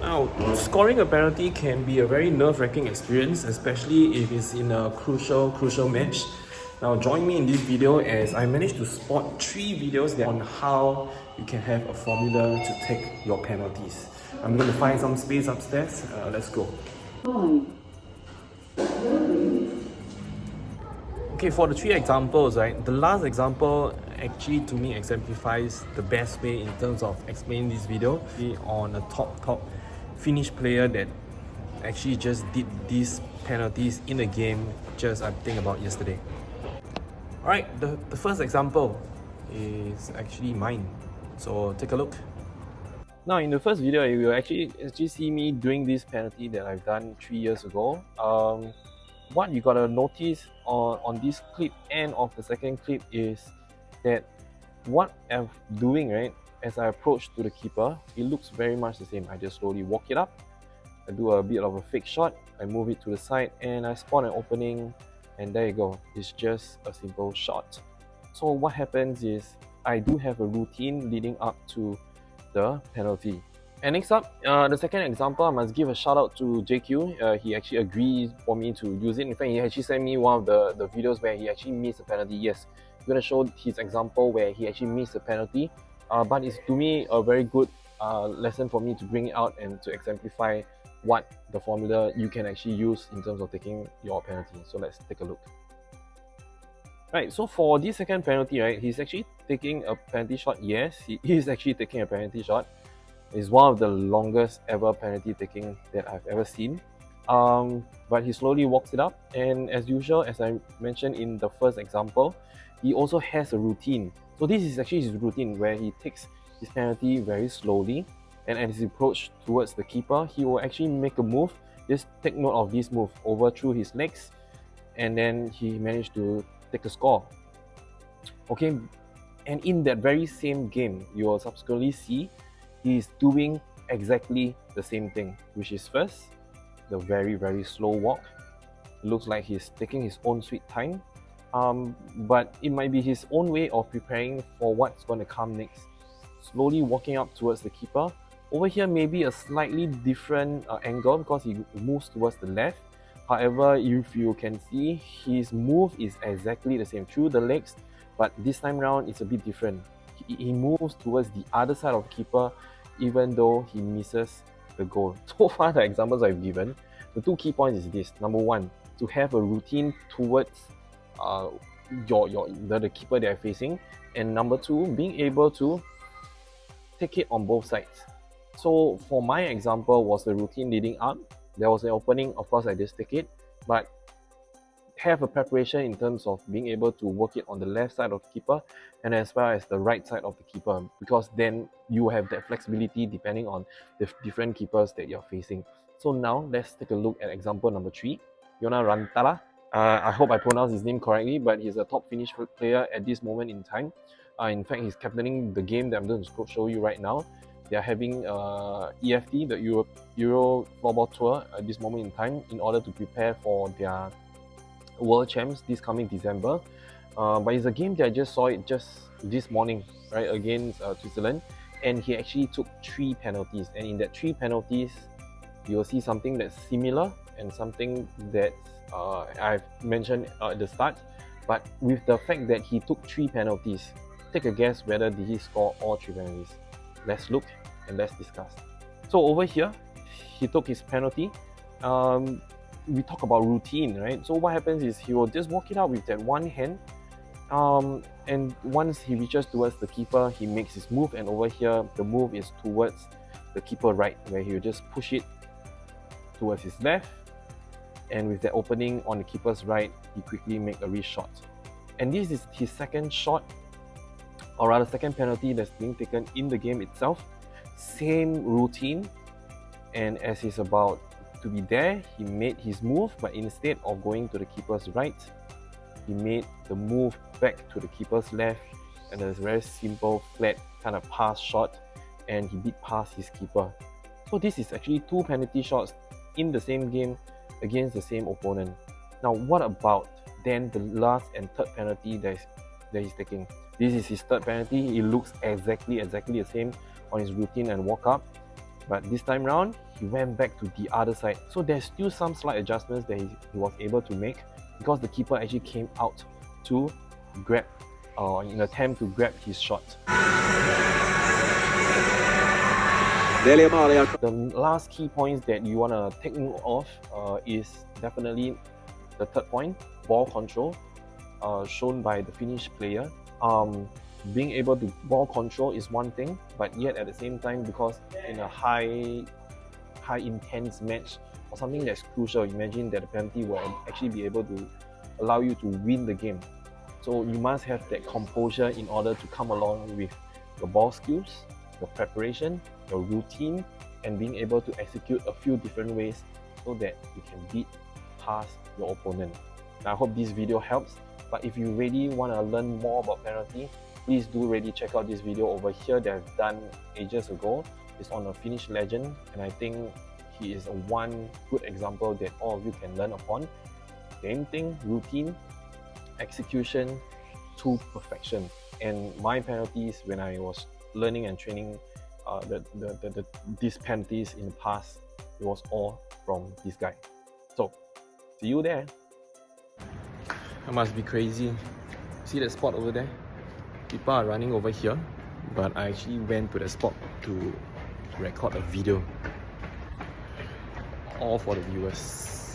Now, scoring a penalty can be a very nerve-wracking experience, especially if it's in a crucial match. Now, join me in this video as I managed to spot 3 videos on how you can have a formula to take your penalties. I'm going to find some space upstairs. Let's go. Okay, for the 3 examples, right, the last example actually to me exemplifies the best way in terms of explaining this video on a top Finnish player that actually just did these penalties in the game just I think about yesterday. Alright, the first example is actually mine. So take a look. Now in the first video, you will actually see me doing this penalty that I've done 3 years ago. What you gotta notice on this clip and of the second clip is that what I'm doing, right, as I approach to the keeper, it looks very much the same. I just slowly walk it up, I do a bit of a fake shot, I move it to the side, and I spot an opening, and there you go. It's just a simple shot. So what happens is I do have a routine leading up to the penalty. And next up, the second example, I must give a shout out to JQ. He actually agreed for me to use it. In fact, he actually sent me one of the videos where he actually missed a penalty. Yes, I'm going to show his example where he actually missed a penalty. But it's to me a very good lesson for me to bring it out and to exemplify what the formula you can actually use in terms of taking your penalty. So let's take a look. Right, so for this second penalty, right, he's actually taking a penalty shot. Yes, he is actually taking a penalty shot. It's one of the longest ever penalty taking that I've ever seen. But he slowly walks it up, and as usual, as I mentioned in the first example, he also has a routine. So this is actually his routine where he takes his penalty very slowly, and as he approaches towards the keeper, he will actually make a move. Just take note of this move over through his legs, and then he managed to take a score. Okay, and in that very same game, you will subsequently see he's doing exactly the same thing, which is first, the very slow walk. It looks like he's taking his own sweet time, but it might be his own way of preparing for what's going to come next. Slowly walking up towards the keeper. Over here, maybe a slightly different angle because he moves towards the left. However, if you can see, his move is exactly the same through the legs, but this time around it's a bit different. He moves towards the other side of the keeper even though he misses the goal. So far, the examples I've given, the 2 key points is this. Number 1, to have a routine towards the keeper they are facing, and number 2, being able to take it on both sides. So for my example was the routine leading up. There was an opening, of course I just take it, but have a preparation in terms of being able to work it on the left side of the keeper and as well as the right side of the keeper, because then you have that flexibility depending on the different keepers that you're facing. So now let's take a look at example number 3. Jona Rantala. I hope I pronounced his name correctly, but he's a top Finnish player at this moment in time. In fact, he's captaining the game that I'm going to show you right now. They are having EFT, the Euro Floorball Tour, at this moment in time in order to prepare for their World Champs this coming December. But it's a game that I just saw it just this morning, right, against Switzerland, and he actually took 3 penalties, and in that 3 penalties you will see something that's similar and something that I've mentioned at the start, but with the fact that he took 3 penalties, take a guess whether did he score all 3 penalties. Let's look and let's discuss. So over here, he took his penalty. We talk about routine, right? So what happens is he will just walk it out with that one hand, and once he reaches towards the keeper, he makes his move, and over here the move is towards the keeper right, where he will just push it towards his left, and with that opening on the keeper's right, he quickly make a wrist shot. And this is his second shot, or rather second penalty that's being taken in the game itself. Same routine, and as he's about to be there, he made his move, but instead of going to the keeper's right, he made the move back to the keeper's left, and it's a very simple, flat kind of pass shot, and he beat past his keeper. So this is actually 2 penalty shots in the same game against the same opponent. Now what about then the last and third penalty that he's taking? This is his third penalty. It looks exactly the same on his routine and walk up. But this time round, he went back to the other side. So there's still some slight adjustments that he was able to make because the keeper actually came out to grab, in an attempt to grab his shot. The last key points that you want to take note of is definitely the third point, ball control, shown by the Finnish player. Being able to ball control is one thing, but yet at the same time, because in a high intense match or something that's crucial, imagine that the penalty will actually be able to allow you to win the game. So you must have that composure in order to come along with your ball skills, your preparation, your routine, and being able to execute a few different ways so that you can beat past your opponent. Now, I hope this video helps, but if you really want to learn more about penalty, please do really check out this video over here that I've done ages ago. It's on a Finnish legend, and I think he is one good example that all of you can learn upon. Same thing, routine, execution to perfection. And my penalties when I was learning and training these penalties in the past, it was all from this guy. So, see you there. I must be crazy. See that spot over there? People are running over here, but I actually went to the spot to record a video, all for the viewers.